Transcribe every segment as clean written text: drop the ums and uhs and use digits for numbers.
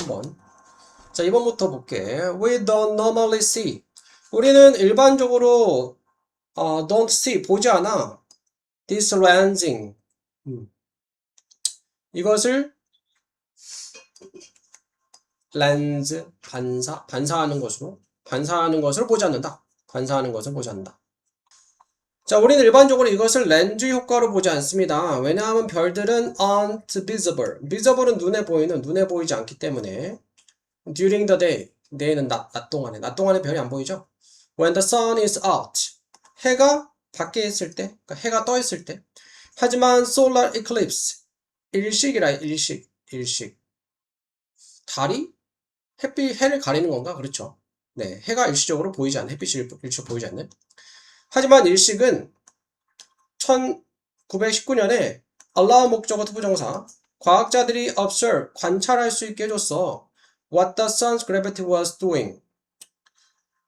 2번. 자, 2번부터 볼게. We don't normally see. 우리는 일반적으로 don't see, 보지 않아. This lensing. 이것을 렌즈, 반사하는 것을 보지 않는다. 반사하는 것을 보지 않는다. 자, 우리는 일반적으로 이것을 렌즈 효과로 보지 않습니다. 왜냐하면 별들은 aren't visible. visible은 눈에 보이지 않기 때문에 during the day, day는 낮 동안에 별이 안 보이죠. When the sun is out, 해가 밖에 있을 때, 그러니까 해가 떠 있을 때. 하지만 solar eclipse, 일식. 달이 해를 가리는 건가? 그렇죠. 네, 해가 일시적으로 보이지 않는, 햇빛이 일시적으로 보이지 않는. 하지만 일식은 1919년에 allow 목적어 투부정사, 과학자들이 observe, 관찰할 수 있게 해줬어. What the sun's gravity was doing.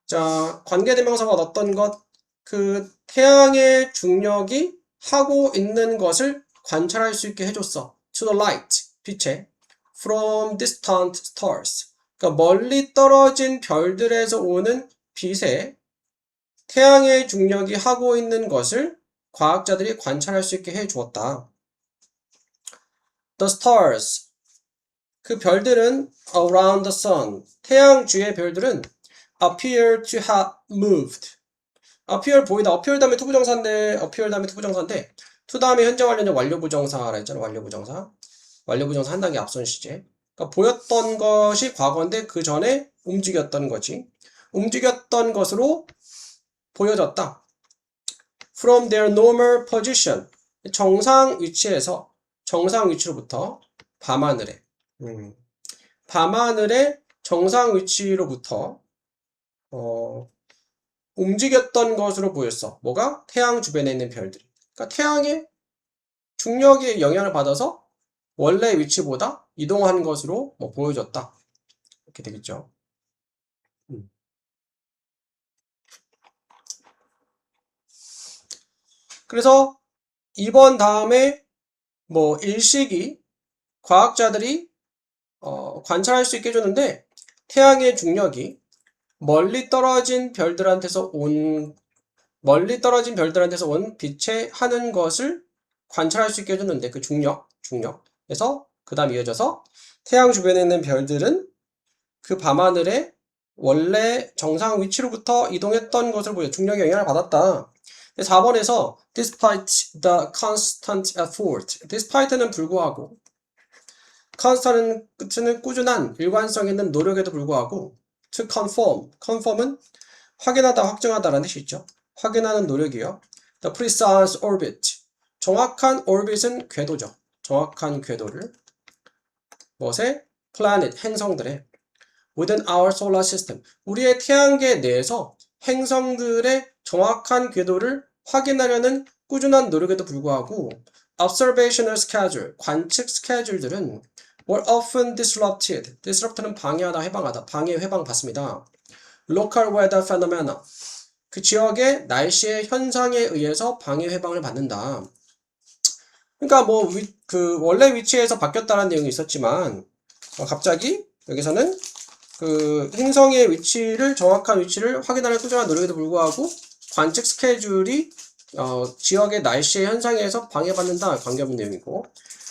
자, 관계대명사가 어떤 것? 그 태양의 중력이 하고 있는 것을 관찰할 수 있게 해줬어. To the light, 빛에. From distant stars. 그러니까 멀리 떨어진 별들에서 오는 빛에 태양의 중력이 하고 있는 것을 과학자들이 관찰할 수 있게 해주었다. The stars. 그 별들은 around the sun. 태양 주위의 별들은 appear to have moved. appear 보이다. appear 다음에 투부정사인데 to 다음에 현재 완료는 완료부정사라 했잖아. 완료부정사 한 단계 앞선 시제. 그러니까 보였던 것이 과거인데 그 전에 움직였던 거지. 움직였던 것으로 보여졌다. From their normal position. 정상 위치로부터 밤하늘에. 밤하늘의 정상 위치로부터 움직였던 것으로 보였어. 뭐가? 태양 주변에 있는 별들이. 그러니까 태양의 중력의 영향을 받아서 원래 위치보다 이동한 것으로 보여졌다. 이렇게 되겠죠. 그래서 2번 다음에 일식이 과학자들이 관찰할 수 있게 해줬는데 태양의 중력이 멀리 떨어진 별들한테서 온 빛에 하는 것을 관찰할 수 있게 해줬는데 그 중력에서 그 다음 이어져서 태양 주변에 있는 별들은 그 밤하늘에 원래 정상 위치로부터 이동했던 것을 보여 중력의 영향을 받았다. 4번에서 despite the constant effort. despite는 불구하고 constant는 꾸준한 일관성 있는 노력에도 불구하고 to conform은 확인하다, 확정하다라는 뜻이 있죠. 확인하는 노력이요. The precise orbit. 정확한 orbit은 궤도죠. 정확한 궤도를 무엇에? planet, 행성들의 within our solar system. 우리의 태양계 내에서 행성들의 정확한 궤도를 확인하려는 꾸준한 노력에도 불구하고 observational schedule, 관측 스케줄들은 were often disrupted. disrupt는 방해하다, 해방하다. 방해, 해방 받습니다. local weather phenomena. 그 지역의 날씨의 현상에 의해서 방해, 해방을 받는다. 그러니까 원래 위치에서 바뀌었다는 내용이 있었지만 갑자기 여기서는 그 행성의 위치를 정확한 위치를 확인하는 꾸준한 노력에도 불구하고 관측 스케줄이 지역의 날씨의 현상에 의해서 방해받는다. 관계없는 내용이고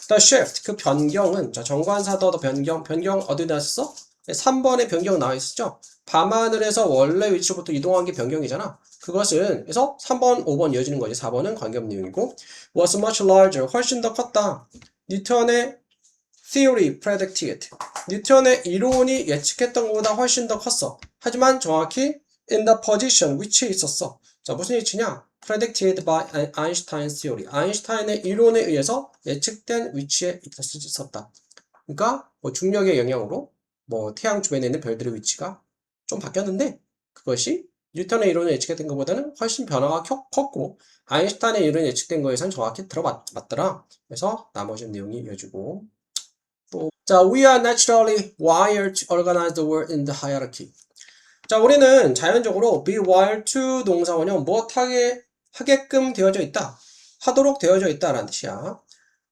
The shift, 그 변경은 정관사도 변경 어디 나왔어? 3번에 변경 나와 있었죠? 밤하늘에서 원래 위치로부터 이동한 게 변경이잖아. 그것은 그래서 3번, 5번 이어지는 거지. 4번은 관계없는 내용이고 was much larger, 훨씬 더 컸다. 뉴턴의 theory predicted. 뉴턴의 이론이 예측했던 것보다 훨씬 더 컸어. 하지만 정확히 in the position, 위치에 있었어. 자, 무슨 위치냐? predicted by Einstein's theory. 아인슈타인의 이론에 의해서 예측된 위치에 있었다. 그러니까 중력의 영향으로 태양 주변에 있는 별들의 위치가 좀 바뀌었는데 그것이 뉴턴의 이론에 예측된 것보다는 훨씬 변화가 컸고 아인슈타인의 이론에 예측된 거에선 정확히 들어맞더라. 그래서 나머지 내용이 이어지고 자, we are naturally wired to organize the world in the hierarchy. 자, 우리는 자연적으로 be wired to 동사원형 하게끔 되어져 있다. 하도록 되어져 있다라는 뜻이야.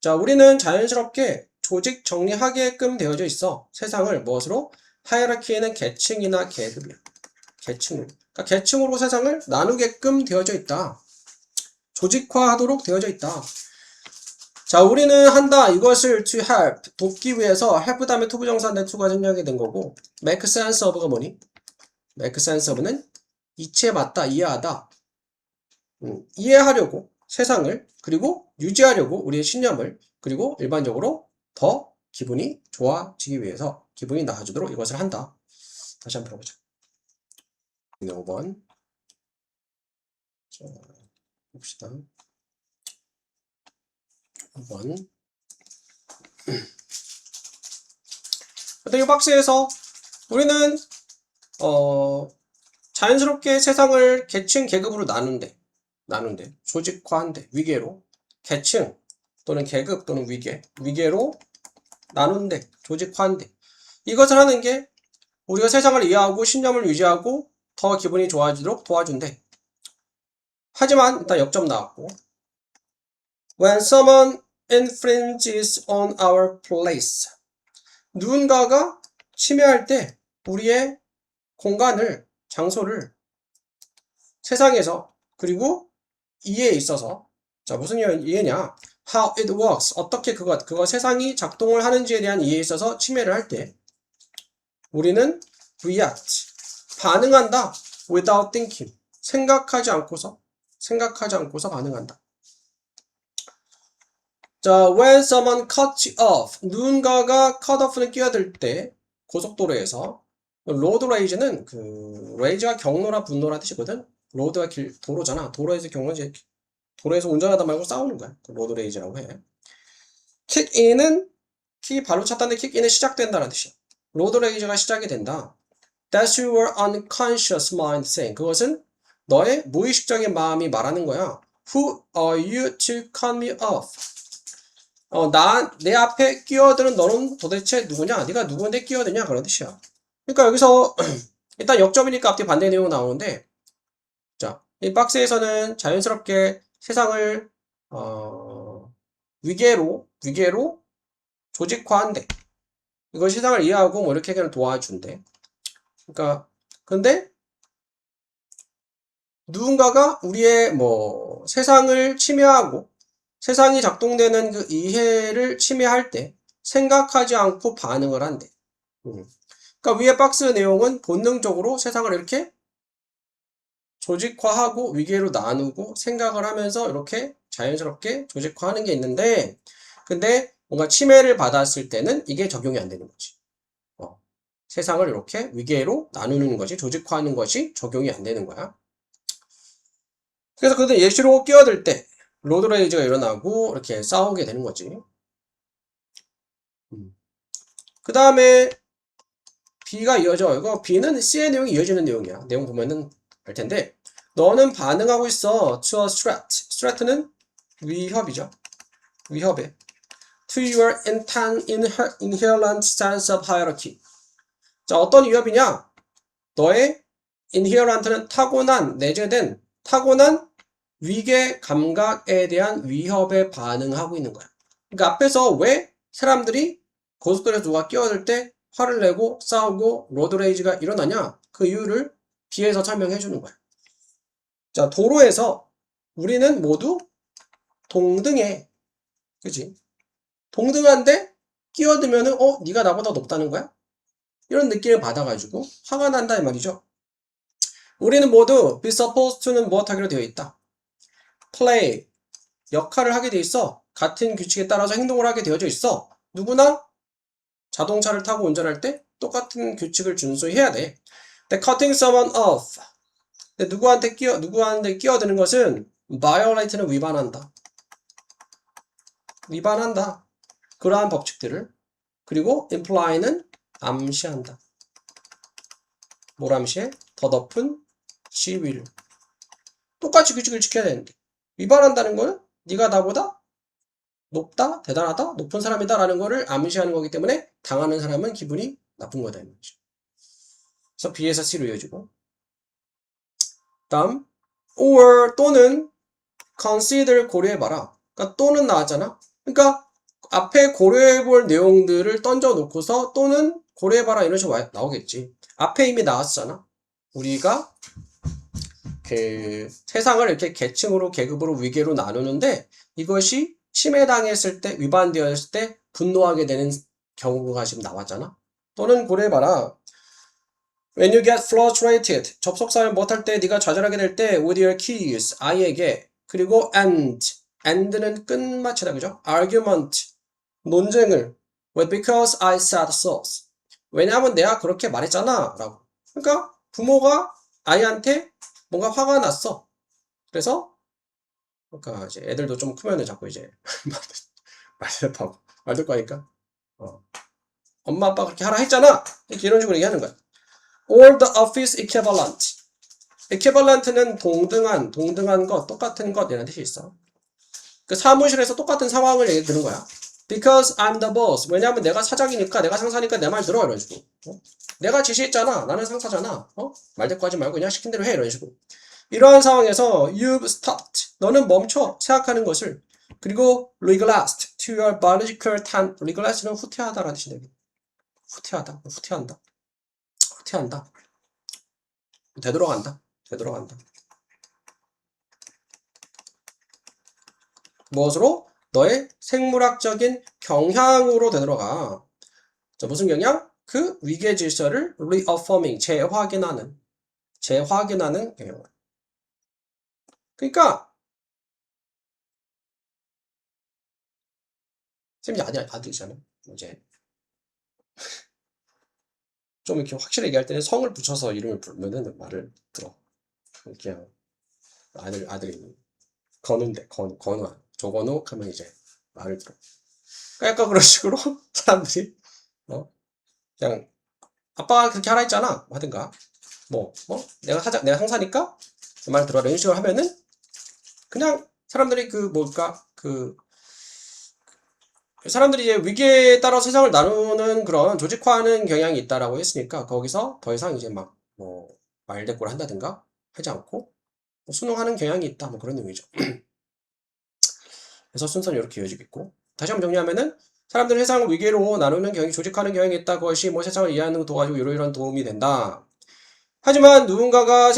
자, 우리는 자연스럽게 조직 정리하게끔 되어져 있어. 세상을 무엇으로? 하이라키에는 계층이나 계급이야. 계층으로. 그러니까 계층으로 세상을 나누게끔 되어져 있다. 조직화하도록 되어져 있다. 자, 우리는 한다. 이것을 to help, 돕기 위해서 help 다음에 to 부정사인데 to가 생략이 된 거고 make sense of가 뭐니? make sense of는 이치에 맞다, 이해하다. 이해하려고 세상을 그리고 유지하려고 우리의 신념을 그리고 일반적으로 더 기분이 좋아지기 위해서 기분이 나아지도록 이것을 한다. 다시 한번 들어보자. 5번. 자, 봅시다. 5번. 이 박스에서 우리는 자연스럽게 세상을 계층, 계급으로 나눈대. 조직화한대. 위계로. 계층 또는 계급 또는 위계로 나눈대. 조직화한대. 이것을 하는 게 우리가 세상을 이해하고 신념을 유지하고 더 기분이 좋아지도록 도와준대. 하지만 일단 역점 나왔고 When someone infringes on our place 누군가가 침해할 때 우리의 공간을, 장소를 세상에서 그리고 이해에 있어서 자 무슨 이해냐? How it works 어떻게 그거 세상이 작동을 하는지에 대한 이해에 있어서 침해를 할 때 우리는 react 반응한다. without thinking 생각하지 않고서 반응한다. 자, when someone cuts off 누군가가 cut off는 끼어들 때 고속도로에서 road rage는 rage가 경로나 분노라 뜻이거든. road가 도로잖아. 도로에서 경로지. 도로에서 운전하다 말고 싸우는 거야. road rage라고 해. kick in은 키 발로 찼다는데 kick in은 시작된다는 뜻이야. road rage가 시작이 된다. That's your unconscious mind saying. 그것은 너의 무의식적인 마음이 말하는 거야. Who are you to cut me off? 내 앞에 끼어드는 너는 도대체 누구냐? 네가 누구한테 끼어드냐? 그런 뜻이야. 그러니까 여기서 일단 역점이니까 앞뒤 반대 내용 나오는데 자, 이 박스에서는 자연스럽게 세상을 위계로 조직화한대. 이걸 세상을 이해하고 뭐 이렇게 그냥 도와준대. 그러니까 근데 누군가가 우리의 뭐 세상을 침해하고 세상이 작동되는 그 이해를 침해할 때 생각하지 않고 반응을 한대. 그러니까 위에 박스 내용은 본능적으로 세상을 이렇게 조직화하고 위계로 나누고 생각을 하면서 이렇게 자연스럽게 조직화하는 게 있는데 근데 뭔가 침해를 받았을 때는 이게 적용이 안 되는 거지. 세상을 이렇게 위계로 나누는 것이 조직화하는 것이 적용이 안 되는 거야. 그래서 그들 예시로 끼어들 때 로드레이즈가 일어나고 이렇게 싸우게 되는 거지. 그 다음에 B가 이어져. 이거 B는 C의 내용이 이어지는 내용이야. 내용 보면은 알 텐데 너는 반응하고 있어. To a threat. threat는 위협이죠. 위협에. To your inherent sense of hierarchy. 자, 어떤 위협이냐? 너의 inherent는 타고난, 내재된 타고난 위계 감각에 대한 위협에 반응하고 있는 거야. 그러니까 앞에서 왜 사람들이 고속도로에서 누가 끼어들 때 화를 내고 싸우고 로드레이지가 일어나냐? 그 이유를 B에서 설명해 주는 거야. 자, 도로에서 우리는 모두 동등해. 그치? 동등한데 끼어들면은 네가 나보다 높다는 거야? 이런 느낌을 받아가지고 화가 난다 이 말이죠. 우리는 모두 be supposed to는 무엇하기로 되어 있다. play 역할을 하게 돼 있어. 같은 규칙에 따라서 행동을 하게 되어져 있어. 누구나 자동차를 타고 운전할 때 똑같은 규칙을 준수해야 돼. 근데 cutting someone off 근데 누구한테 끼어드는 것은 violate는 위반한다. 그러한 법칙들을. 그리고 imply는 암시한다. 뭘 암시해? 더 높은 지위를. 똑같이 규칙을 지켜야 되는데 위반한다는 거는 네가 나보다 높다, 대단하다, 높은 사람이다 라는 거를 암시하는 거기 때문에 당하는 사람은 기분이 나쁜 거다. 그래서 B에서 C로 이어지고 다음 or 또는 consider 고려해봐라. 그러니까 또는 나왔잖아. 그러니까 앞에 고려해볼 내용들을 던져놓고서 또는 고려해봐라 이런 식으로 나오겠지. 앞에 이미 나왔잖아. 우리가 그 세상을 이렇게 계층으로 계급으로 위계로 나누는데 이것이 침해당했을 때 위반되었을 때 분노하게 되는 경우가 지금 나왔잖아. 또는 고려해봐라. When you get frustrated, 접속사를 못할 때 네가 좌절하게 될 때 with your keys, I에게 그리고 end는 끝마치다 그죠? argument, 논쟁을 with because I said so. 왜냐하면 내가 그렇게 말했잖아 라고. 그러니까 부모가 아이한테 뭔가 화가 났어. 그래서 그러니까 이제 애들도 좀 크면은 자꾸 이제 말대답하고 말들 거니까 엄마 아빠 그렇게 하라 했잖아 이렇게 이런 식으로 얘기하는 거야. or the office equivalent. equivalent는 동등한 것, 똑같은 것 이라는 뜻이 있어. 그 사무실에서 똑같은 상황을 얘기 드는 거야. Because I'm the boss. 왜냐하면 내가 사장이니까, 내가 상사니까 내 말 들어 이런 식으로. 내가 지시했잖아. 나는 상사잖아. 말대꾸하지 말고 그냥 시킨 대로 해 이런 식으로. 이러한 상황에서 you've stopped. 너는 멈춰 생각하는 것을. 그리고 regressed to your biological time. regress는 후퇴하다라는 뜻이네. 후퇴한다. 되돌아간다. 무엇으로? 너의 생물학적인 경향으로 되돌아가. 자, 무슨 경향? 그 위계 질서를 reaffirming, 재확인하는 경향. 그러니까 쌤이 아들이잖아. 이제 좀 이렇게 확실히 얘기할 때는 성을 붙여서 이름을 부르면은 말을 들어. 그냥 아들이 건우인데 건우야. 조건우 하면 이제 말을 들어. 그러니까 약간 그런 식으로 사람들이 그냥 아빠가 그렇게 하라 했잖아. 하든가 내가 상사니까 그 말 들어라 이런 식으로 하면은 그냥 사람들이 사람들이 이제 위기에 따라 세상을 나누는 그런 조직화하는 경향이 있다라고 했으니까 거기서 더 이상 이제 말대꾸를 한다든가 하지 않고 순응하는 경향이 있다 그런 의미죠. 그래서 순서는 이렇게 이어지고 있고 다시 한번 정리하면은 사람들은 세상을 위계로 나누는 경향이 조직화하는 경향이 있다. 그것이 세상을 이해하는 거 도와주고 이런 도움이 된다. 하지만 누군가가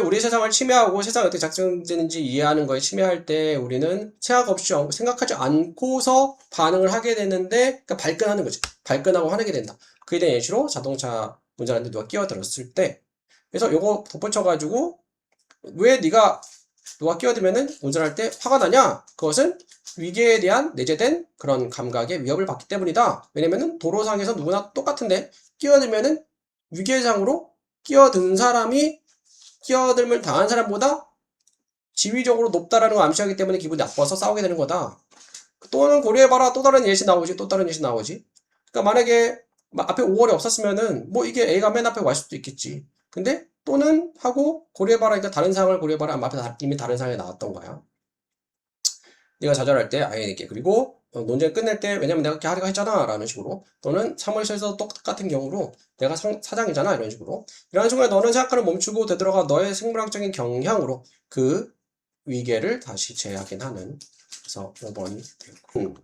우리 세상을 침해하고 세상이 어떻게 작성되는지 이해하는 거에 침해할 때 우리는 생각하지 않고서 반응을 하게 되는데, 그러니까 발끈하는 거지. 발끈하고 화내게 된다. 그에 대한 예시로 자동차 운전하는데 누가 끼어들었을 때. 그래서 요거 덧붙여가지고, 왜 누가 끼어들면은 운전할 때 화가 나냐? 그것은 위계에 대한 내재된 그런 감각의 위협을 받기 때문이다. 왜냐면은 도로상에서 누구나 똑같은데 끼어들면은 위계상으로 끼어든 사람이 끼어들면 당한 사람보다 지위적으로 높다라는 걸 암시하기 때문에 기분이 나빠서 싸우게 되는 거다. 또는 고려해봐라. 또 다른 예시 나오지. 그러니까 만약에 앞에 5월이 없었으면은 이게 A가 맨 앞에 와 있을 수도 있겠지. 근데 또는 하고 고려해봐라. 그러니까 다른 상황을 고려해봐라. 앞에 이미 다른 상황이 나왔던 거야. 네가 좌절할 때 아이에게 그리고 논쟁 끝낼 때 왜냐면 내가 그렇게 하려고 했잖아 라는 식으로 또는 사무실에서 똑같은 경우로 내가 사장이잖아 이런 식으로 이런 순간에 너는 생각하는 멈추고 되돌아가 너의 생물학적인 경향으로 그 위계를 다시 재확인하는 그래서 5번이 되고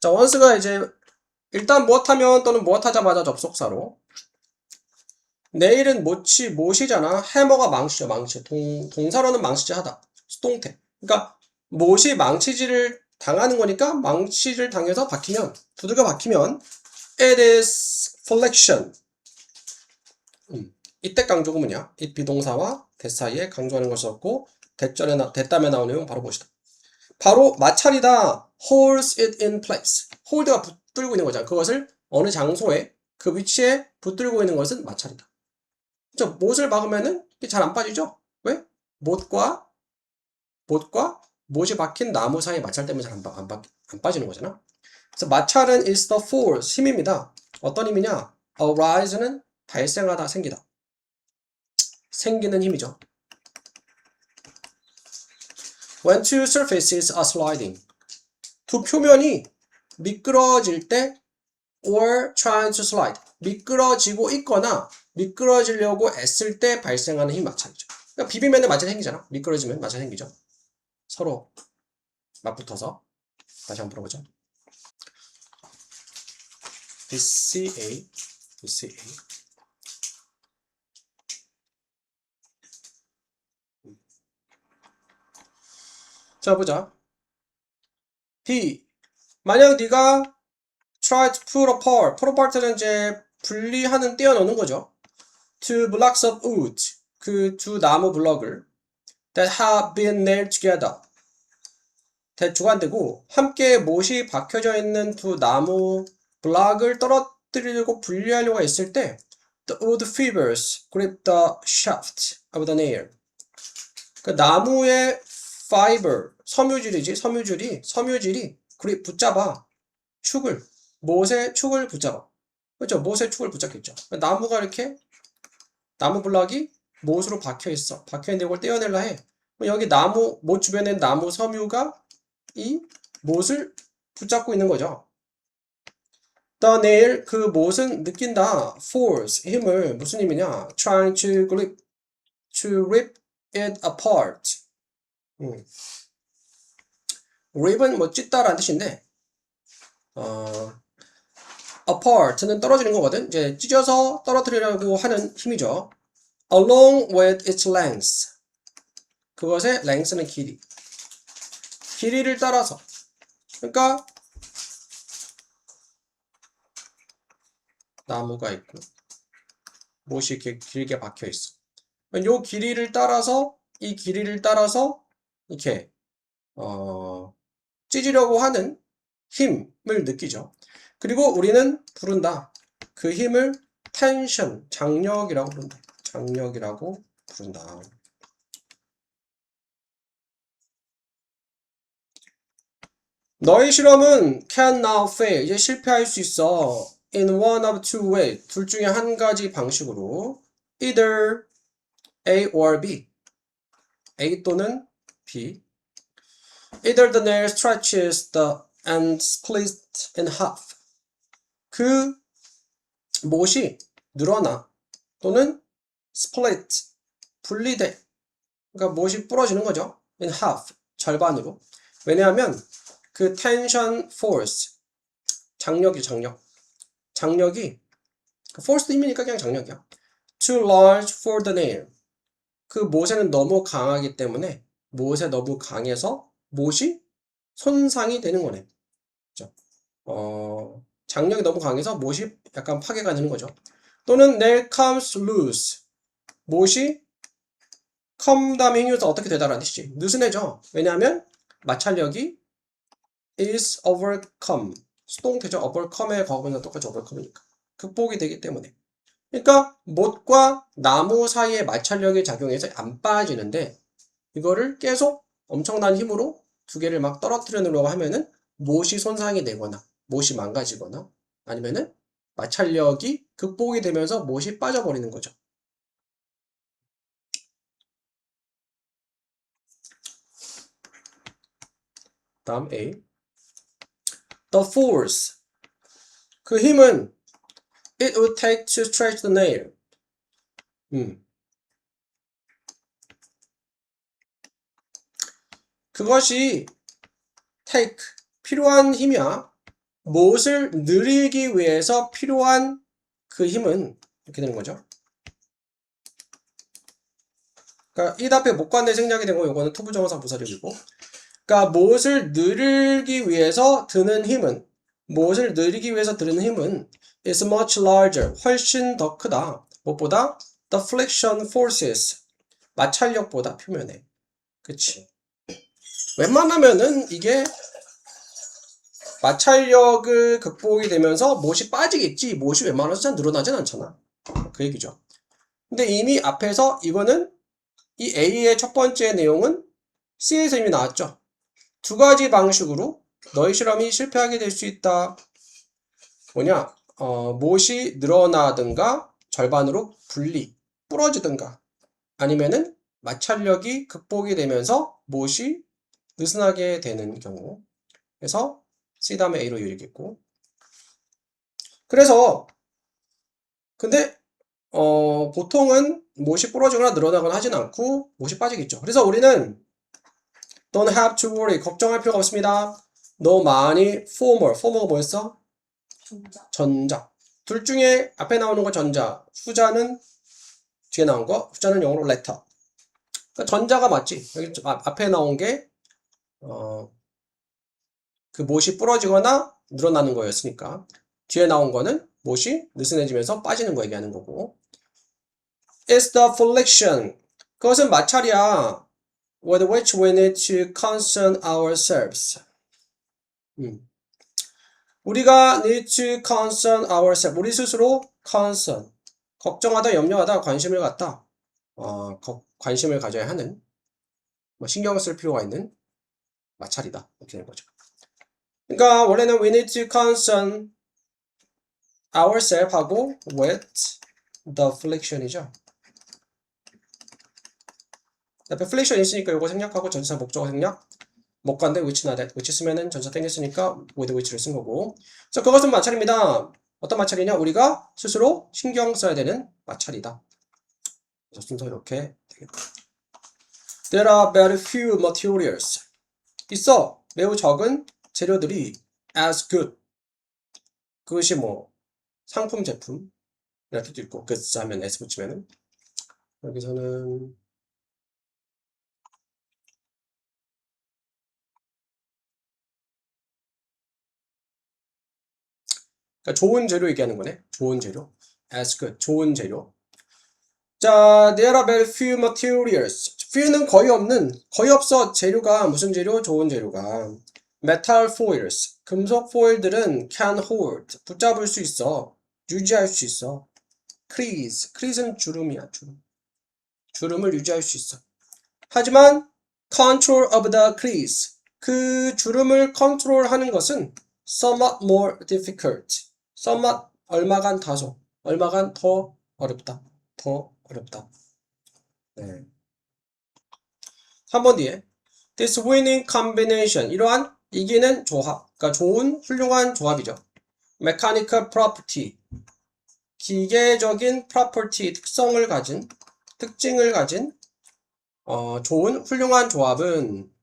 자 원스가 이제 일단 무엇하면 또는 무엇하자마자 접속사로 내일은 못이잖아 해머가 망치죠 망치 동사로는 망치지 하다 수동태 그러니까 못이 망치질을 당하는 거니까 망치를 당해서 두들겨 박히면 it is flexion. 이때 강조가 뭐냐? 이 비동사와 대 사이에 강조하는 것이었고 대담에 나오는 내용 바로 보시다. 바로 마찰이다. holds it in place. hold가 붙들고 있는 거잖아. 그것을 어느 장소에 그 위치에 붙들고 있는 것은 마찰이다. 그렇죠? 못을 박으면은 잘 안 빠지죠? 왜? 못과 못이 박힌 나무 사이 마찰 때문에 잘 안 빠지는 거잖아. 그래서 마찰은 is the force, 힘입니다. 어떤 힘이냐? arise는 발생하다, 생기다. 생기는 힘이죠. When two surfaces are sliding. 두 표면이 미끄러질 때 or trying to slide. 미끄러지고 있거나 미끄러지려고 애쓸 때 발생하는 힘 마찰이죠. 그러니까 비비면 마찰이 생기잖아. 미끄러지면 마찰이 생기죠. 서로 맞붙어서 다시 한번 풀어보죠. BCA. 자, 보자. B. 만약 네가 try to pull apart. pull apart는 이제 분리하는, 떼어놓는 거죠. two blocks of wood. 그 두 나무 블럭을 that have been nailed together. 대조가 안 되고 함께 못이 박혀져 있는 두 나무 블럭을 떨어뜨리려고 분리하려고 했을 때 the wood fibers grip the shaft of the nail. 그 나무의 fiber, 섬유질이 grip 붙잡아 축을, 못의 축을 붙잡아. 그렇죠? 못의 축을 붙잡겠죠. 나무가 이렇게, 나무 블럭이 못으로 박혀 있어. 박혀 있는데 이걸 떼어내려 해. 여기 나무, 못 주변에 나무 섬유가 이 못을 붙잡고 있는 거죠. The nail, 그 못은 느낀다. force, 힘을. 무슨 힘이냐? trying to rip it apart. rip은 뭐 찢다라는 뜻인데, apart는 떨어지는 거거든. 이제 찢어서 떨어뜨리려고 하는 힘이죠. along with its length. 그것의 length는 길이. 길이를 따라서. 그러니까 나무가 있고 못이 이렇게 길게 박혀 있어. 이 길이를 따라서, 이 길이를 따라서 이렇게 찢으려고 하는 힘을 느끼죠. 그리고 우리는 부른다. 그 힘을 텐션, 장력이라고 부른다. 장력이라고 부른다. 너의 실험은 can now fail. 이제 실패할 수 있어. in one of two ways. 둘 중에 한 가지 방식으로. either A or B. A 또는 B. Either the nail stretches the and splits in half. 그 못이 늘어나 또는 split, 분리돼. 그러니까 못이 부러지는 거죠. in half, 절반으로. 왜냐하면 그 tension force, 장력이 force 힘이니까 그냥 장력이야. too large for the nail. 그 못에는 너무 강하기 때문에 못에 너무 강해서 못이 손상이 되는 거네. 그렇죠? 장력이 너무 강해서 못이 약간 파괴가 되는 거죠. 또는 nail comes loose. 못이 come 다음에 행위에서 어떻게 되다라는 뜻이지. 느슨해져. 왜냐하면 마찰력이 is overcome. 수동태죠. overcome의 과거분사 똑같이 overcome이니까. 극복이 되기 때문에. 그러니까 못과 나무 사이에 마찰력이 작용해서 안 빠지는데 이거를 계속 엄청난 힘으로 두 개를 막 떨어뜨려 놓으려고 하면은 못이 손상이 되거나 못이 망가지거나 아니면은 마찰력이 극복이 되면서 못이 빠져버리는 거죠. 다음 A. The force. 그 힘은 it would take to stretch the nail. 그것이 take, 필요한 힘이야. 못을 늘리기 위해서 필요한 그 힘은 이렇게 되는 거죠. 그러니까 이 앞에 목관대 생략이 되고 요거는 투부정사 부사력이고. 그러니까 못을 늘리기 위해서 드는 힘은 is much larger, 훨씬 더 크다. 무엇보다? The friction forces, 마찰력보다 표면에. 그치? 웬만하면은 이게 마찰력을 극복이 되면서 못이 빠지겠지. 못이 웬만해서 잘 늘어나진 않잖아. 그 얘기죠. 근데 이미 앞에서 이거는 이 A의 첫 번째 내용은 C에서 이미 나왔죠. 두 가지 방식으로 너의 실험이 실패하게 될 수 있다. 뭐냐? 못이 늘어나든가 절반으로 부러지든가 아니면은 마찰력이 극복이 되면서 못이 느슨하게 되는 경우. 그래서 C 다음에 A로 이루겠고. 그래서 근데 보통은 못이 부러지거나 늘어나거나 하진 않고 못이 빠지겠죠. 그래서 우리는 don't have to worry, 걱정할 필요가 없습니다. 너 많이 former가 뭐였어? 전자. 둘 중에 앞에 나오는 거 전자, 후자는 뒤에 나온 거, 후자는 영어로 letter. 그러니까 전자가 맞지. 여기 앞에 나온 게 그 못이 부러지거나 늘어나는 거였으니까 뒤에 나온 거는 못이 느슨해지면서 빠지는 거 얘기하는 거고. It's the affliction. 그것은 마찰이야. With which we need to concern ourselves. 우리가 need to concern ourselves. 우리 스스로 concern. 걱정하다, 염려하다, 관심을 갖다. 관심을 가져야 하는, 신경을 쓸 필요가 있는 마찰이다. 이렇게 되는 거죠. 그러니까 원래는 we need to concern ourselves 하고 with the affliction이죠. 앞에 affliction 있으니까 이거 생략하고 전치사 목적어 생략. 못 간데 which not that. which 쓰면은 전치사 땡겼으니까 with which를 쓴 거고. 그래서 그것은 마찰입니다. 어떤 마찰이냐? 우리가 스스로 신경 써야 되는 마찰이다. 그래서 순서 이렇게 되겠다. There are very few materials. 있어. 매우 적은 재료들이 as good. 그것이 상품, 제품 이렇게도 있고 goods 하면 s 붙이면은 여기서는 그러니까 좋은 재료 얘기하는 거네. 좋은 재료. as good. 좋은 재료. 자, there are very few materials. few는 거의 없어. 재료가 무슨 재료? 좋은 재료가. metal foils. 금속 포일들은 can hold. 붙잡을 수 있어. 유지할 수 있어. crease는 주름이야, 주름. 주름을 유지할 수 있어. 하지만 control of the crease. 그 주름을 컨트롤하는 것은 somewhat more difficult. somewhat 얼마간 다소. 얼마간 더 어렵다. 더 어렵다. 네. 3번 뒤에 this winning combination. 이러한 이기는 조합. 그러니까 좋은 훌륭한 조합이죠. mechanical property. 기계적인 property 특징을 가진 좋은 훌륭한 조합은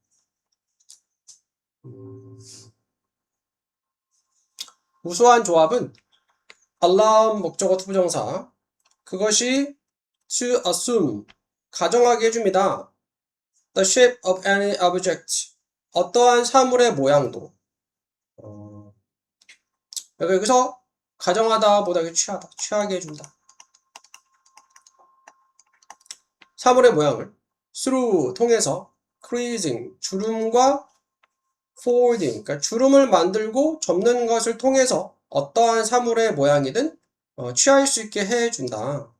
우수한 조합은 allow 목적어 투부정사 그것이 to assume 가정하게 해줍니다. the shape of any object 어떠한 사물의 모양도 여기서 가정하다 보다 취하게 해준다. 사물의 모양을 through 통해서 creasing 주름과 folding 그러니까 주름을 만들고 접는 것을 통해서 어떠한 사물의 모양이든 취할 수 있게 해준다.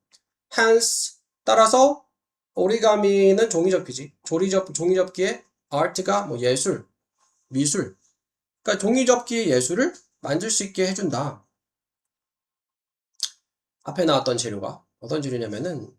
hence 따라서 오리가미는 종이접기지. 종이접기의 art가 예술, 미술. 그러니까 종이접기 예술을 만들 수 있게 해준다. 앞에 나왔던 재료가 어떤 재료냐면은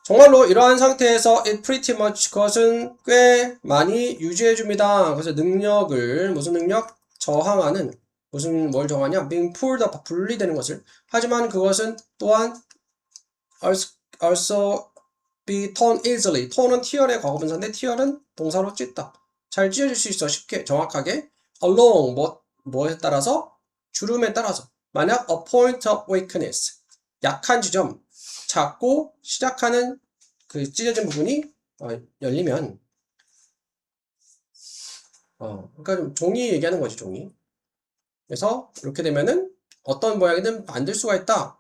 정말로 이러한 상태에서 it pretty much 그것은 꽤 많이 유지해줍니다. 그래서 능력을 무슨 능력? 저항하는 뭘 저항하냐? being pulled up 분리되는 것을 하지만 그것은 또한 also be torn easily torn은 tear의 과거분사인데 tear은 동사로 찢다. 잘 찢어질 수 있어 쉽게 정확하게 along 뭐에 따라서 주름에 따라서 만약 a point of weakness 약한 지점 작고 시작하는 그 찢어진 부분이 열리면 그러니까 좀 종이 얘기하는 거지 종이. 그래서 이렇게 되면은 어떤 모양이든 만들 수가 있다.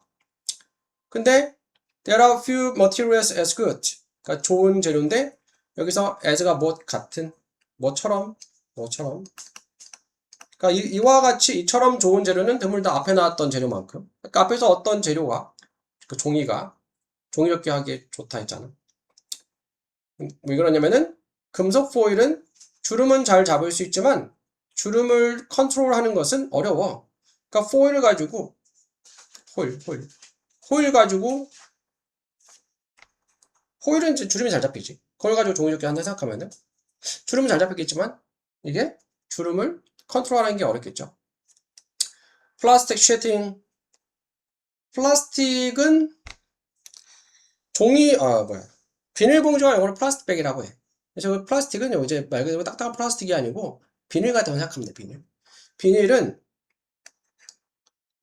근데 there are few materials as good. 그러니까 좋은 재료인데 여기서 as가 같은 뭐처럼 그러니까 이와 같이 이처럼 좋은 재료는 드물다 앞에 나왔던 재료만큼. 그러니까 앞에서 어떤 재료가 그 종이접기 하기에 좋다 했잖아. 왜 그러냐면은 금속 포일은 주름은 잘 잡을 수 있지만 주름을 컨트롤하는 것은 어려워. 그러니까 포일을 가지고 포일 가지고 포일은 이제 주름이 잘 잡히지. 그걸 가지고 종이접기 한다 생각하면은 주름은 잘 잡히겠지만 이게 주름을 컨트롤하는 게 어렵겠죠. 플라스틱 sheeting 플라스틱은 비닐봉지가 영어로 플라스틱백이라고 해. 그래서 그 플라스틱은 이제 말 그대로 딱딱한 플라스틱이 아니고 비닐 같다고 생각하면 돼, 비닐. 비닐은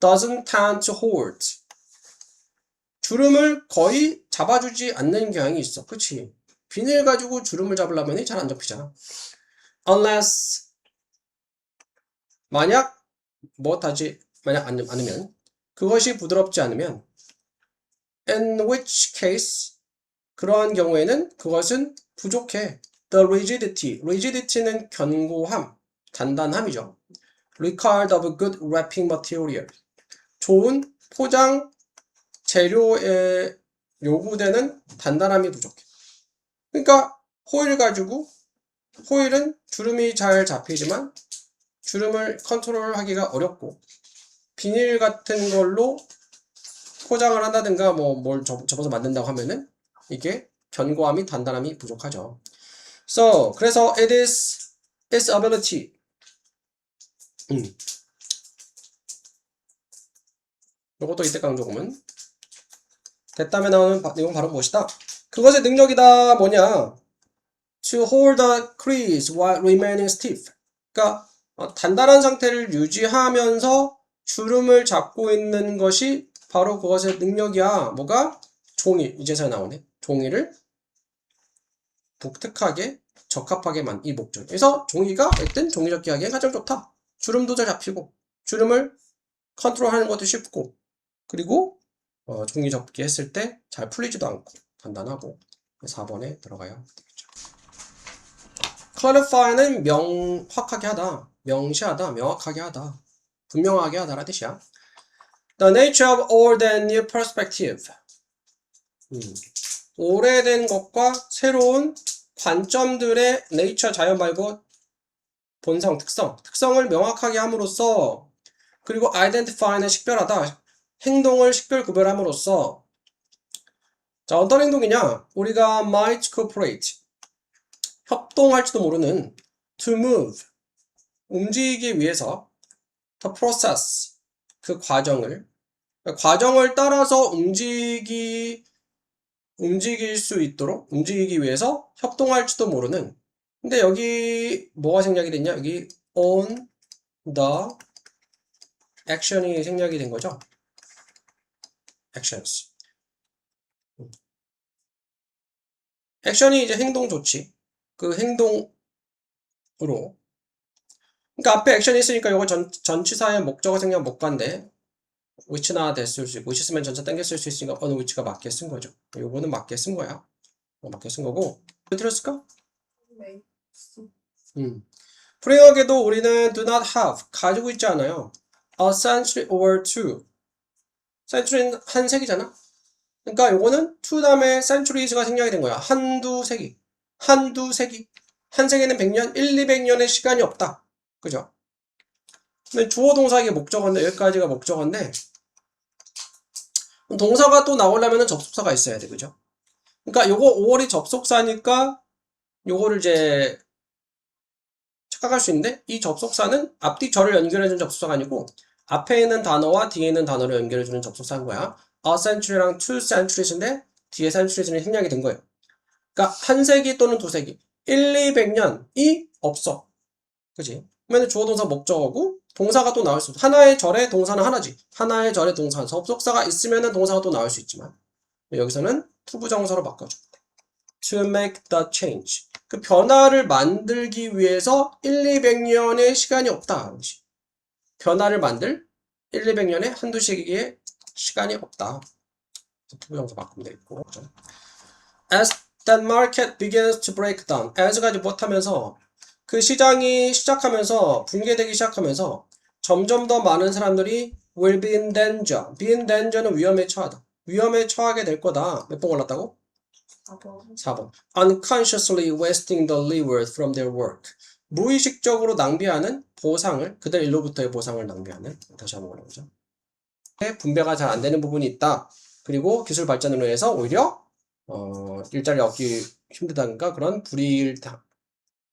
doesn't tend to hold. 주름을 거의 잡아주지 않는 경향이 있어. 그치? 비닐 가지고 주름을 잡으려면 잘 안 잡히잖아. Unless, 만약 않으면, 그것이 부드럽지 않으면, in which case, 그러한 경우에는 그것은 부족해. The rigidity는 견고함, 단단함이죠. Required of good wrapping material. 좋은 포장 재료에 요구되는 단단함이 부족해. 그러니까 호일은 주름이 잘 잡히지만 주름을 컨트롤하기가 어렵고, 비닐 같은 걸로 포장을 한다든가 뭘 접어서 만든다고 하면은 이게 견고함이 단단함이 부족하죠. 그래서 it is its ability. 요것도 이때 강조구문. 됐다면 나오는 내용 바로 무엇이다? 그것의 능력이다 뭐냐? To hold the crease while remaining stiff. 그러니까 단단한 상태를 유지하면서 주름을 잡고 있는 것이 바로 그것의 능력이야. 뭐가? 종이. 이제서야 나오네. 종이를 독특하게 적합하게 이 목적. 그래서 종이가 어쨌든 종이접기 하기에 가장 좋다. 주름도 잘 잡히고 주름을 컨트롤하는 것도 쉽고 그리고 종이접기 했을 때 잘 풀리지도 않고 단단하고 4번에 들어가야 되겠죠. clarify는 명확하게 하다, 명시하다, 명확하게 하다, 분명하게 하다라는 뜻이야. The nature of old and new perspective. 오래된 것과 새로운 관점들의 nature, 자연 말고 본성, 특성을 명확하게 함으로써 그리고 identify는 식별하다, 행동을 식별 구별함으로써 자, 어떤 행동이냐? 우리가 might cooperate, 협동할지도 모르는 to move, 움직이기 위해서 the process, 그 과정을 따라서 움직일 수 있도록 움직이기 위해서 협동할지도 모르는. 근데 여기 뭐가 생략이 됐냐? 여기 on the action이 생략이 된 거죠. actions. 액션이 이제 행동 조치. 그 행동으로. 그러니까 앞에 액션이 있으니까 이거 전치사의 목적어 생략 못 간대. which나 됐을 수 있고, which 쓰면 전차 당겼을 수 있으니까 어느 which가 맞게 쓴 거죠. 요거는 맞게 쓴 거야. 맞게 쓴 거고. 들었을까? 네. 불행하게도 우리는 do not have, 가지고 있지 않아요. a century or two. century는 한 세기잖아. 그러니까 요거는 to 다음에 centuries가 생략이 된 거야. 한두 세기. 한 세기는 100년, 200년의 시간이 없다. 그죠? 근데 주어 동사 이게 목적어인데, 여기까지가 목적어인데, 동사가 또 나오려면 접속사가 있어야 돼. 그죠? 그러니까 요거 5월이 접속사니까 요거를 이제 착각할 수 있는데, 이 접속사는 앞뒤 절을 연결해주는 접속사가 아니고 앞에 있는 단어와 뒤에 있는 단어를 연결해주는 접속사인 거야. a century랑 two centuries인데 뒤에 centuries는 생략이 된 거예요. 그러니까 한 세기 또는 두 세기, 200년이 없어. 그지? 그러면 주어 동사 목적어고 동사가 또 나올 수 있어. 하나의 절에 동사는 하나지. 하나의 절에 동사는 접속사가 있으면 동사가 또 나올 수 있지만 여기서는 투부정사로 바꿔줍니다. To make the change. 그 변화를 만들기 위해서 200년의 시간이 없다. 변화를 만들 200년의 한두 세기의 시간이 없다. 투부정사 바꾸면 되겠고. As that market begins to break down. as까지 못하면서 그 시장이 붕괴되기 시작하면서 점점 더 많은 사람들이 will be in danger. be in danger는 위험에 처하다. 위험에 처하게 될 거다. 몇 번 골랐다고? 4번. Unconsciously wasting the reward from their work. 무의식적으로 낭비하는 보상을, 그들 일로부터의 보상을 낭비하는. 다시 한번 올라오죠. 분배가 잘 안 되는 부분이 있다. 그리고 기술 발전으로 해서 오히려 일자리 얻기 힘들다든가 그런 불이익을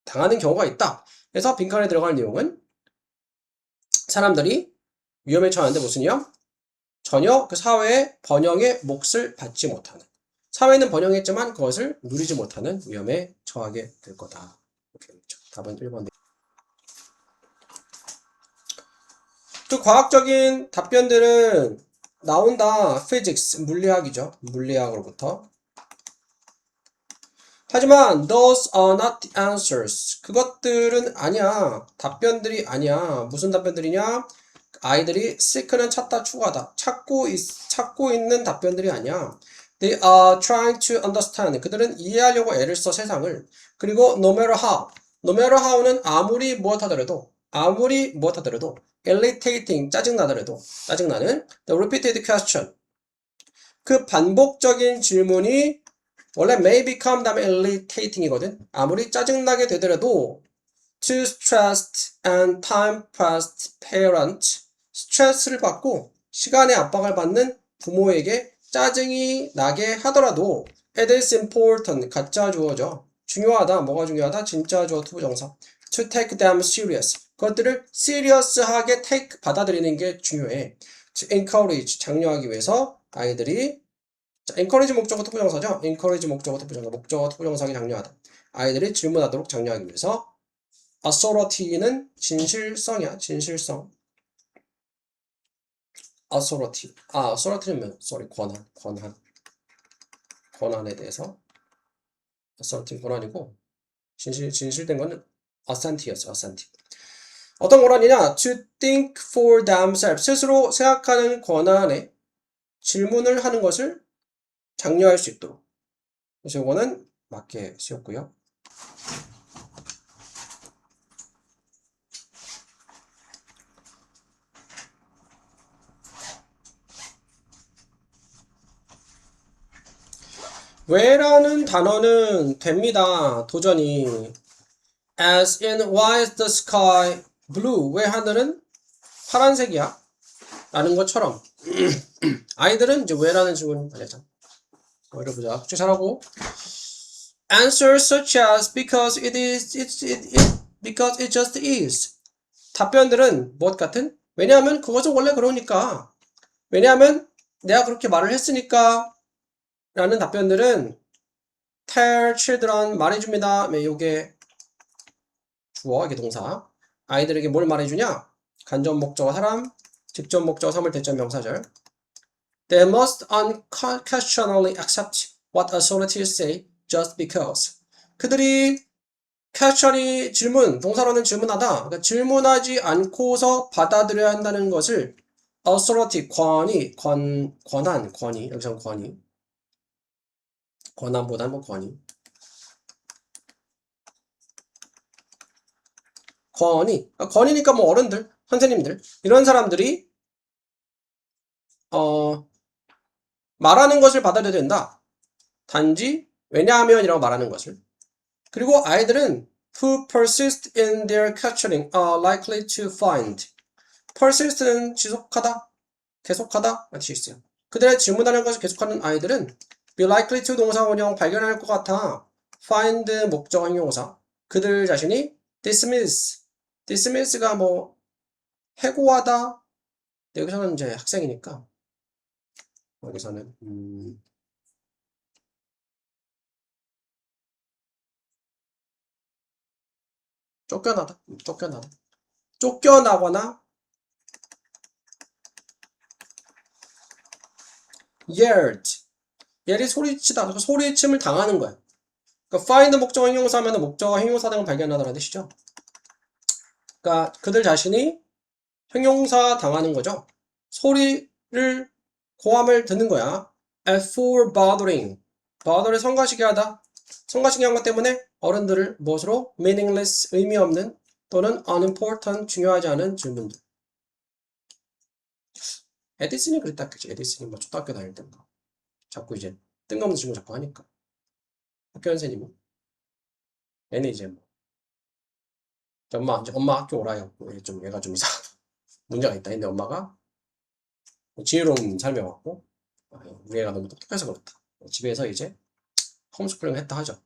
당하는 경우가 있다. 그래서 빈칸에 들어갈 내용은 사람들이 위험에 처하는데 무슨요? 전혀 그 사회의 번영의 몫을 받지 못하는. 사회는 번영했지만 그것을 누리지 못하는 위험에 처하게 될 거다. 이렇게 되겠죠. 답은 1번. 또 과학적인 답변들은 나온다. physics, 물리학이죠. 물리학으로부터. 하지만 those are not the answers. 그것들은 아니야. 답변들이 아니야. 무슨 답변들이냐? 아이들이 seek는 찾다, 추구하다. 찾고 있는 답변들이 아니야. They are trying to understand. 그들은 이해하려고 애를 써 세상을. 그리고 no matter how. No matter how는 아무리 무엇하더라도 irritating, 짜증나는 the repeated question. 그 반복적인 질문이 원래 may become 다음에 irritating이거든. 아무리 짜증나게 되더라도 to stressed and time-pressed parent, 스트레스를 받고 시간의 압박을 받는 부모에게 짜증이 나게 하더라도 it is important, 가짜 주어죠. 중요하다. 뭐가 중요하다? 진짜 주어 투부정사. to take them serious. 그것들을 serious하게 take, 받아들이는 게 중요해. to encourage, 장려하기 위해서 아이들이 자, encourage 목적어 투부정사죠. encourage 목적어 투부정사하기 장려하다. 아이들이 질문하도록 장려하기 위해서 authority는 진실성이야. 진실성. authority. authority는 권한에 대해서. authority 권한이고 진실된 거는 authenti였어. authentic. 어떤 권한이냐? to think for themselves. 스스로 생각하는 권한에 질문을 하는 것을 장려할 수 있도록. 그래서 이거는 맞게 쓰였고요. 왜라는 단어는 됩니다. 도전이. As in why is the sky blue? 왜 하늘은 파란색이야? 라는 것처럼 아이들은 이제 왜라는 질문을 하죠. 뭐를 보자. 숙제 잘하고. Answers such as because it just is. 답변들은 무엇 같은? 왜냐하면 그것은 원래 그러니까. 왜냐하면 내가 그렇게 말을 했으니까. 라는 답변들은 tell children 말해줍니다. 요게 주어, 이게 동사. 아이들에게 뭘 말해주냐? 간접 목적어 사람, 직접 목적어 사물 대절 명사절. They must unquestionably accept what authorities say just because. 그들이 question이 질문, 동사로는 질문하다. 그러니까 질문하지 않고서 받아들여야 한다는 것을 authority, 권위, 여기서 권위. 권한보다는 뭐 권위. 권위니까 뭐 어른들, 선생님들, 이런 사람들이 말하는 것을 받아들여야 된다. 단지 왜냐하면이라고 말하는 것을. 그리고 아이들은 who persist in their questioning are likely to find. persist는 지속하다, 계속하다 같이 있어요. 그들의 질문하는 것을 계속하는 아이들은 be likely to 동사 원형 발견할 것 같아. find 목적 형용사. 그들 자신이 dismiss가 뭐 해고하다. 여기서는 이제 학생이니까 여기서는 쫓겨나거나 yell이 소리치다. 그러니까 소리침을 당하는 거야. 그러니까 find 목적 형용사 하면 목적 형용사 등을 발견하다라는 뜻이죠. 그러니까 그들 자신이 형용사 당하는 거죠. 소리를 고함을 듣는 거야. for bother을 성가시게 하다. 성가시게 한 것 때문에 어른들을 무엇으로? meaningless, 의미 없는 또는 unimportant, 중요하지 않은 질문들. 에디슨이 그랬다 그치? 에디슨이 뭐 초등학교 다닐 때인가 자꾸 이제 뜬금없는 질문 자꾸 하니까 학교 선생님은 얘는 이제 뭐 엄마 학교 오라요. 얘가 좀 이상하다. 문제가 있다. 근데 엄마가 지혜로운 삶이어갖고 우리 애가 너무 똑똑해서 그렇다. 집에서 이제 홈스쿨링 했다 하죠.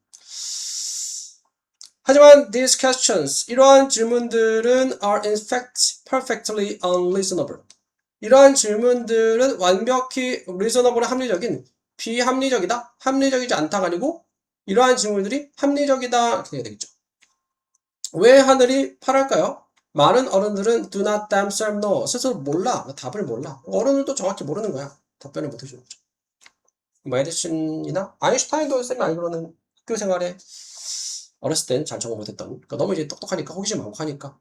하지만 these questions, 이러한 질문들은 are in fact perfectly unreasonable. 이러한 질문들은 완벽히 reasonable, 합리적인 비합리적이다? 합리적이지 않다가 아니고 이러한 질문들이 합리적이다 이렇게 해야 되겠죠. 왜 하늘이 파랄까요? 많은 어른들은 do not themselves know. 스스로 몰라. 답을 몰라. 어른들도 정확히 모르는 거야. 답변을 못 해주는 거죠. 메디슨이나 아인슈타인도 쌤이 알기로는 학교 생활에 어렸을 땐 잘 적응 못했던. 그러니까 너무 이제 똑똑하니까 호기심 많고 하니까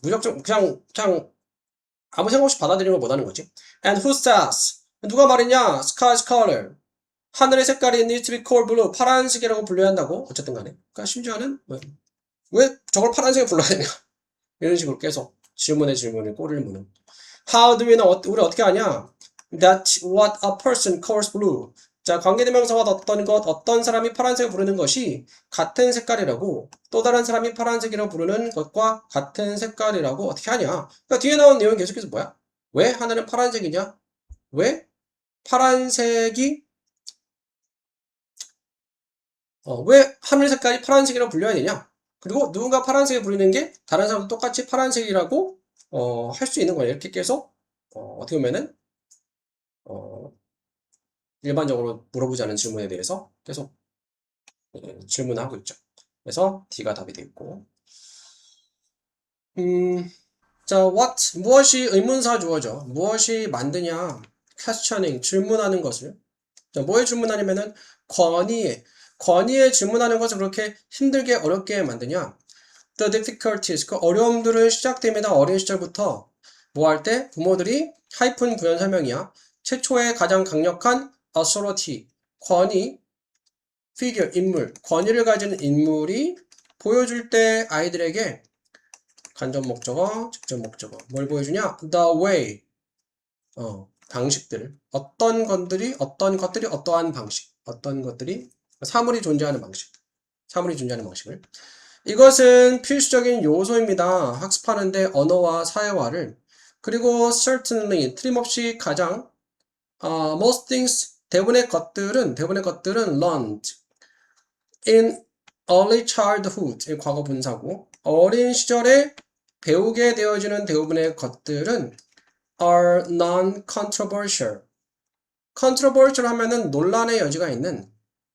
무작정 그냥 아무 생각 없이 받아들이는 걸 못하는 거지. And who says? 누가 말했냐? Sky's color. 하늘의 색깔이 needs to be called blue. 파란색이라고 불러야 한다고. 어쨌든 간에. 그러니까 심지어는 왜 저걸 파란색에 불러야 되냐? 이런 식으로 계속 질문에 질문을 꼬리를 무는. How do we know? 우리 어떻게 아냐? That what a person calls blue. 자, 관계대명사가 어떤 사람이 파란색을 부르는 것이 같은 색깔이라고, 또 다른 사람이 파란색이라고 부르는 것과 같은 색깔이라고 어떻게 하냐? 그러니까 뒤에 나온 내용이 계속해서 뭐야? 왜 하늘은 파란색이냐? 왜 파란색이 왜 하늘 색깔이 파란색이라고 불려야 되냐? 그리고 누군가 파란색을 부르는 게 다른 사람도 똑같이 파란색이라고 할 수 있는 거야. 이렇게 계속 어떻게 보면은 일반적으로 물어보지 않은 질문에 대해서 계속 질문을 하고 있죠. 그래서 D가 답이 되겠고. 자, what 무엇이 의문사 주어죠. 무엇이 만드냐? questioning 질문하는 것을. 자, 뭐에 질문하냐면은 권위에 질문하는 것을 그렇게 힘들게 어렵게 만드냐? The difficulties 그 어려움들은 시작됩니다. 어린 시절부터 뭐 할 때 부모들이 하이픈 부연 설명이야. 최초의 가장 강력한 authority 권위 figure 인물 권위를 가진 인물이 보여줄 때 아이들에게 간접 목적어, 직접 목적어 뭘 보여주냐? The way 방식들 어떤 것들이 어떠한 방식 어떤 것들이 사물이 존재하는 방식을 이것은 필수적인 요소입니다. 학습하는데 언어와 사회화를 그리고 certainly 틀림없이 가장 most things 대부분의 것들은 learned in early childhood 과거 분사고 어린 시절에 배우게 되어지는 대부분의 것들은 are non-controversial. controversial 하면은 논란의 여지가 있는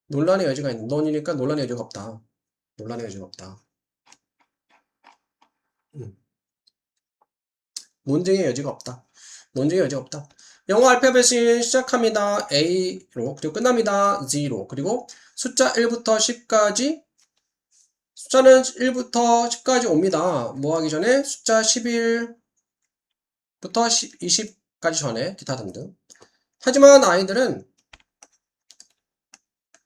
non이니까 논란의 여지가 없다. 논쟁의 여지가 없다. 영어 알파벳이 시작합니다. A로 그리고 끝납니다. Z로 그리고 숫자 1부터 10까지 숫자는 1부터 10까지 옵니다. 뭐 하기 전에 숫자 11부터 20까지 전에 기타 등등. 하지만 아이들은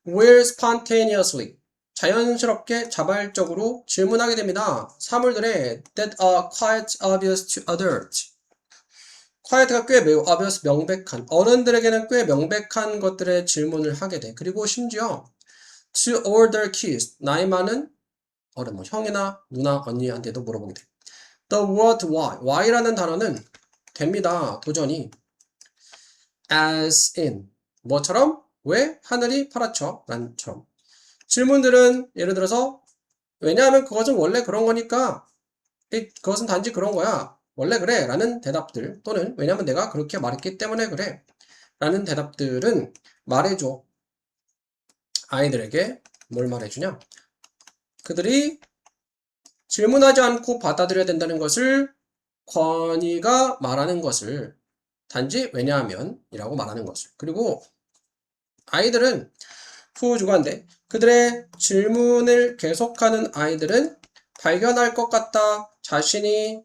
will spontaneously 자연스럽게 자발적으로 질문하게 됩니다. 사물들의 that are quite obvious to adults. quiet가 꽤 매우 obvious 명백한 어른들에게는 꽤 명백한 것들의 질문을 하게 돼. 그리고 심지어 to older kids 나이 많은 어른 뭐 형이나 누나 언니한테도 물어보게 돼. The word why라는 단어는 됩니다. 도전이 as in 뭐처럼 왜 하늘이 파랗죠? 란처럼 질문들은 예를 들어서 왜냐하면 그것은 원래 그런 거니까 그것은 단지 그런 거야. 원래 그래 라는 대답들 또는 왜냐하면 내가 그렇게 말했기 때문에 그래 라는 대답들은 말해줘. 아이들에게 뭘 말해주냐? 그들이 질문하지 않고 받아들여야 된다는 것을 권위가 말하는 것을 단지 왜냐하면 이라고 말하는 것을 그리고 아이들은 후주관대 그들의 질문을 계속하는 아이들은 발견할 것 같다 자신이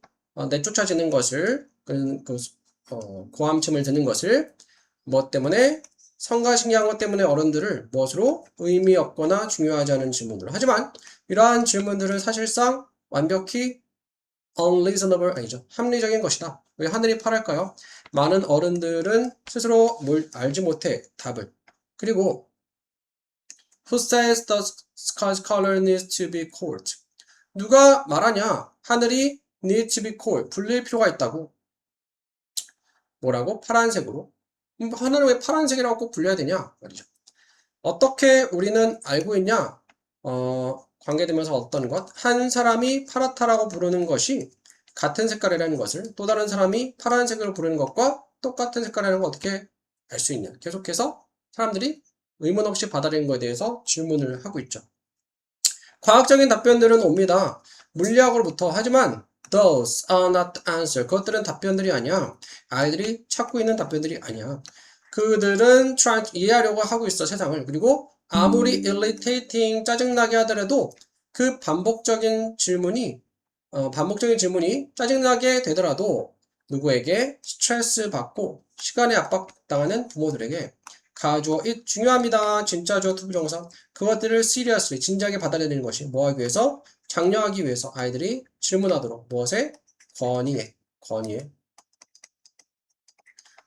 내쫓아지는 것을 고함침을 듣는 것을 뭐 때문에 성가신기한 것 때문에 어른들을 무엇으로 의미 없거나 중요하지 않은 질문들 하지만 이러한 질문들은 사실상 완벽히 unreasonable 아니죠. 합리적인 것이다. 왜 하늘이 파랄까요? 많은 어른들은 스스로 뭘 알지 못해 답을. 그리고 who says the sky's color needs to be cold? 누가 말하냐? 하늘이 needs to be cold. 불릴 필요가 있다고. 뭐라고? 파란색으로. 하늘을 왜 파란색이라고 꼭 불려야 되냐? 말이죠. 어떻게 우리는 알고 있냐? 관계되면서 어떤 것? 한 사람이 파랗다라고 부르는 것이 같은 색깔이라는 것을 또 다른 사람이 파란색으로 부르는 것과 똑같은 색깔이라는 걸 어떻게 알 수 있냐? 계속해서 사람들이 의문 없이 받아들이는 것에 대해서 질문을 하고 있죠. 과학적인 답변들은 옵니다. 물리학으로부터. 하지만 those are not the answer. 그것들은 답변들이 아니야. 아이들이 찾고 있는 답변들이 아니야. 그들은 이해하려고 하고 있어, 세상을. 그리고 아무리 irritating, 짜증나게 하더라도 그 반복적인 질문이 짜증나게 되더라도 누구에게 스트레스 받고 시간에 압박당하는 부모들에게 가주어 it 중요합니다. 진짜주어 투부정사 그것들을 seriously 진지하게 받아들이는 것이 뭐하기 위해서? 장려하기 위해서 아이들이 질문하도록 무엇에? 권위에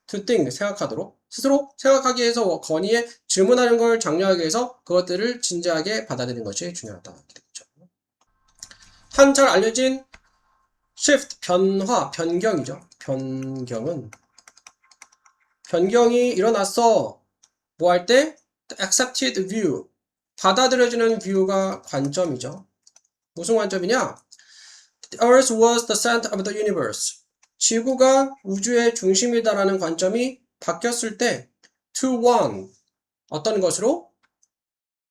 to think 생각하도록 스스로 생각하기 위해서 권위에 질문하는 걸 장려하기 위해서 그것들을 진지하게 받아들이는 것이 중요하다. 한 잘 알려진 shift 변경이죠. 변경이 일어났어. 뭐 할 때? The accepted view. 받아들여지는 view가 관점이죠. 무슨 관점이냐? The Earth was the center of the universe. 지구가 우주의 중심이다라는 관점이 바뀌었을 때 to one. 어떤 것으로?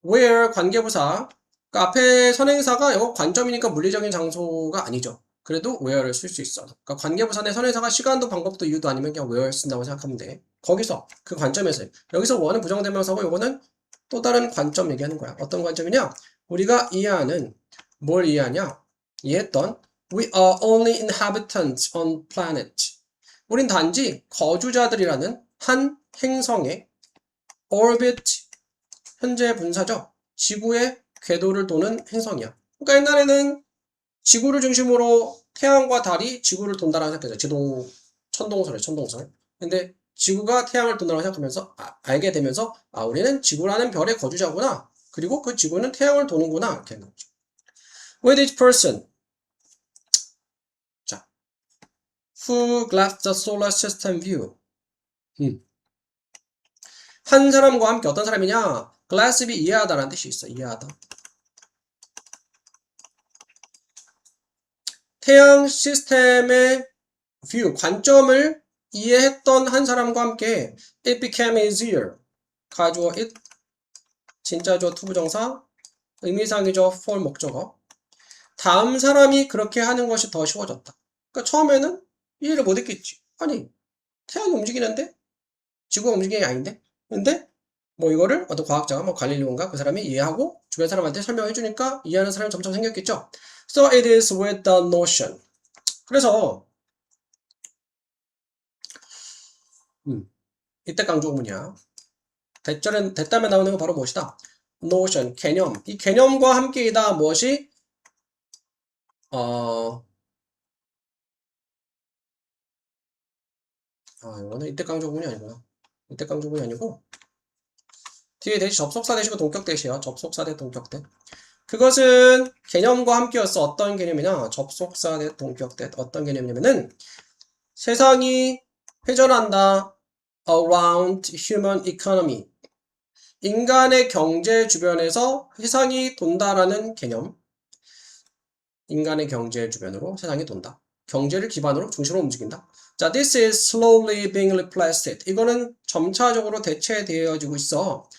where 관계부사. 그러니까 앞에 선행사가 이거 관점이니까 물리적인 장소가 아니죠. 그래도 where를 쓸 수 있어. 그러니까 관계부사의 선행사가 시간도 방법도 이유도 아니면 그냥 where 쓴다고 생각하면 돼. 거기서 그 관점에서 여기서 one은 부정대명사고 이거는 또 다른 관점 얘기하는 거야. 어떤 관점이냐? 우리가 이해하는 뭘 이해하냐? 이해했던 We are only inhabitants on planet. 우린 단지 거주자들이라는 한 행성의 orbit 현재 분사죠. 지구의 궤도를 도는 행성이야. 그러니까 옛날에는 지구를 중심으로 태양과 달이 지구를 돈다라고 생각했죠. 천동설. 근데 지구가 태양을 돈다라고 생각하면서 알게 되면서 우리는 지구라는 별의 거주자구나. 그리고 그 지구는 태양을 도는구나. 이렇게 하는 거죠. With each person. 자, who left the solar system view. 한 사람과 함께 어떤 사람이냐? glasp이 이해하다라는 뜻이 있어. 이해하다. 태양 시스템의 view, 관점을 이해했던 한 사람과 함께 it became easier. 가주어 it, 진짜주어 투부정사, 의미상이죠. for 목적어. 다음 사람이 그렇게 하는 것이 더 쉬워졌다. 그러니까 처음에는 이해를 못 했겠지. 아니, 태양이 움직이는데? 지구가 움직이는 게 아닌데? 근데 뭐 이거를 어떤 과학자가 뭐 갈릴리오인가 그 사람이 이해하고 주변 사람한테 설명해 주니까 이해하는 사람이 점점 생겼겠죠. So it is with the notion. 그래서 이때 강조문이야. 대담에 나오는 거 바로 무엇이다? notion, 개념. 이 개념과 함께이다. 무엇이? 이거는 이때 강조문이 아니구나. 이때 강조문이 아니고 뒤에 대시 접속사 대시고 동격 대시야. 접속사 대 동격 대. 그것은 개념과 함께였어. 어떤 개념이냐? 접속사 대 동격 대. 어떤 개념이냐면은 세상이 회전한다. around human economy. 인간의 경제 주변에서 세상이 돈다라는 개념. 인간의 경제 주변으로 세상이 돈다. 경제를 기반으로 중심으로 움직인다. 자, this is slowly being replaced. 이거는 점차적으로 대체되어지고 있어.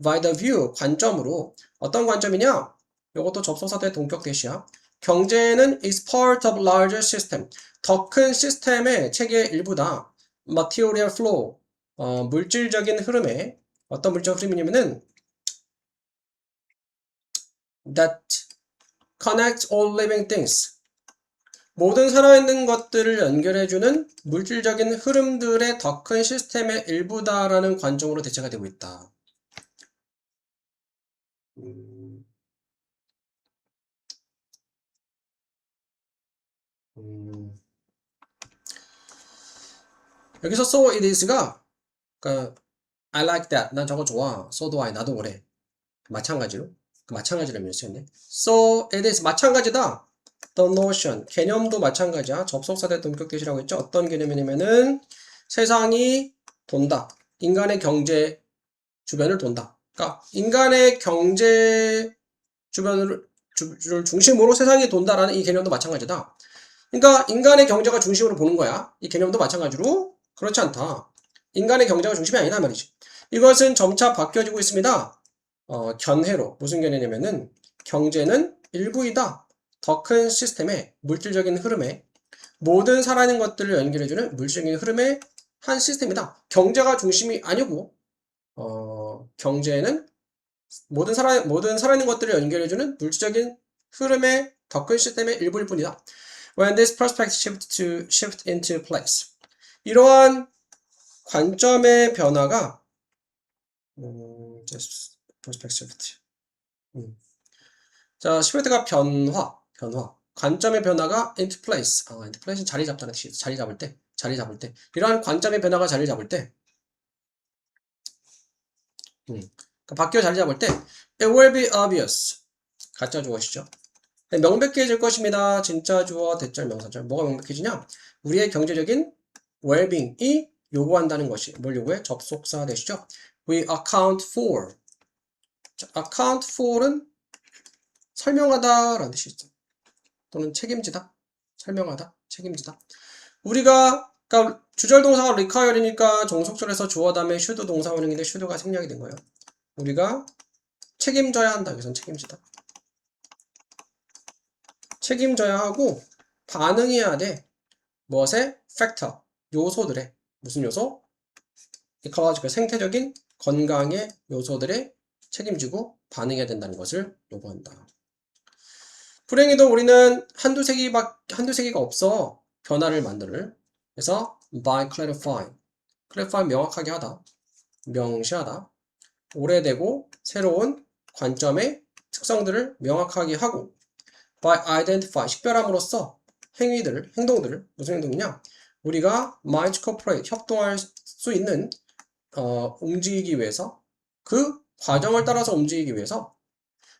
by the view, 관점으로. 어떤 관점이냐? 이것도 접속사 대 동격 대시야. 경제는 is part of larger system. 더 큰 시스템의 체계의 일부다. material flow, 물질적인 흐름에 어떤 물질적 흐름이냐면은 that connects all living things. 모든 살아있는 것들을 연결해주는 물질적인 흐름들의 더 큰 시스템의 일부다라는 관점으로 대체가 되고 있다. 여기서 so it is가 I like that. 난 저거 좋아. so do I. 나도 그래. 마찬가지로 의미를 쓰였네. So it is 마찬가지다. The notion 개념도 마찬가지야. 접속사 대 동격 대시라고 했죠. 어떤 개념이냐면은 세상이 돈다. 인간의 경제 주변을 돈다. 그러니까 인간의 경제 주변을 중심으로 세상이 돈다라는 이 개념도 마찬가지다. 그러니까 인간의 경제가 중심으로 보는 거야. 이 개념도 마찬가지로 그렇지 않다. 인간의 경제가 중심이 아니다 말이지. 이것은 점차 바뀌어지고 있습니다. 견해로 무슨 견해냐면은 경제는 일부이다. 더 큰 시스템의 물질적인 흐름에 모든 살아있는 것들을 연결해주는 물질적인 흐름의 한 시스템이다. 경제가 중심이 아니고 경제는 모든 살아있는 것들을 연결해주는 물질적인 흐름의 더 큰 시스템의 일부일 뿐이다. When this perspective shift into place. 이러한 관점의 변화가 perspective. 자, shift가 변화. 관점의 변화가 into place. into place는 자리 잡다는 뜻이에요. 자리 잡을 때. 이러한 관점의 변화가 자리 잡을 때 바뀌어 자리 잡을 때 it will be obvious. 가짜 주어시죠. 명백해질 것입니다. 진짜 주어, 대절, 명사절. 뭐가 명백해지냐? 우리의 경제적인 well-being이 요구한다는 것이 뭘 요구해? 접속사 되시죠? We account for. 자, account for은 설명하다 라는 뜻이 있죠. 또는 책임지다. 설명하다. 책임지다. 우리가 그러니까 주절 동사가 require이니까 종속절에서 주어 다음에 should 동사원형인데 should가 생략이 된 거예요. 우리가 책임져야 한다. 여기서는 책임지다. 책임져야 하고 반응해야 돼. 무엇에? factor. 요소들의 무슨 요소? ecological 생태적인 건강의 요소들에 책임지고 반응해야 된다는 것을 요구한다. 불행히도 우리는 한두 세기가 없어. 변화를 만들. 그래서 by clarifying. clarify 명확하게 하다. 명시하다. 오래되고 새로운 관점의 특성들을 명확하게 하고 by identify 식별함으로써 행동들을 무슨 행동이냐? 우리가 might cooperate 협동할 수 있는 움직이기 위해서 그 과정을 따라서 움직이기 위해서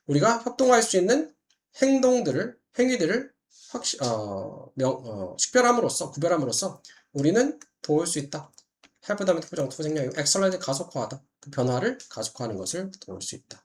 우리가 협동할 수 있는 행위들을 식별함으로써 구별함으로써 우리는 도울 수 있다. help 다음에 투부정 투부 생략이고 accelerate 가속화하다. 그 변화를 가속화하는 것을 도울 수 있다.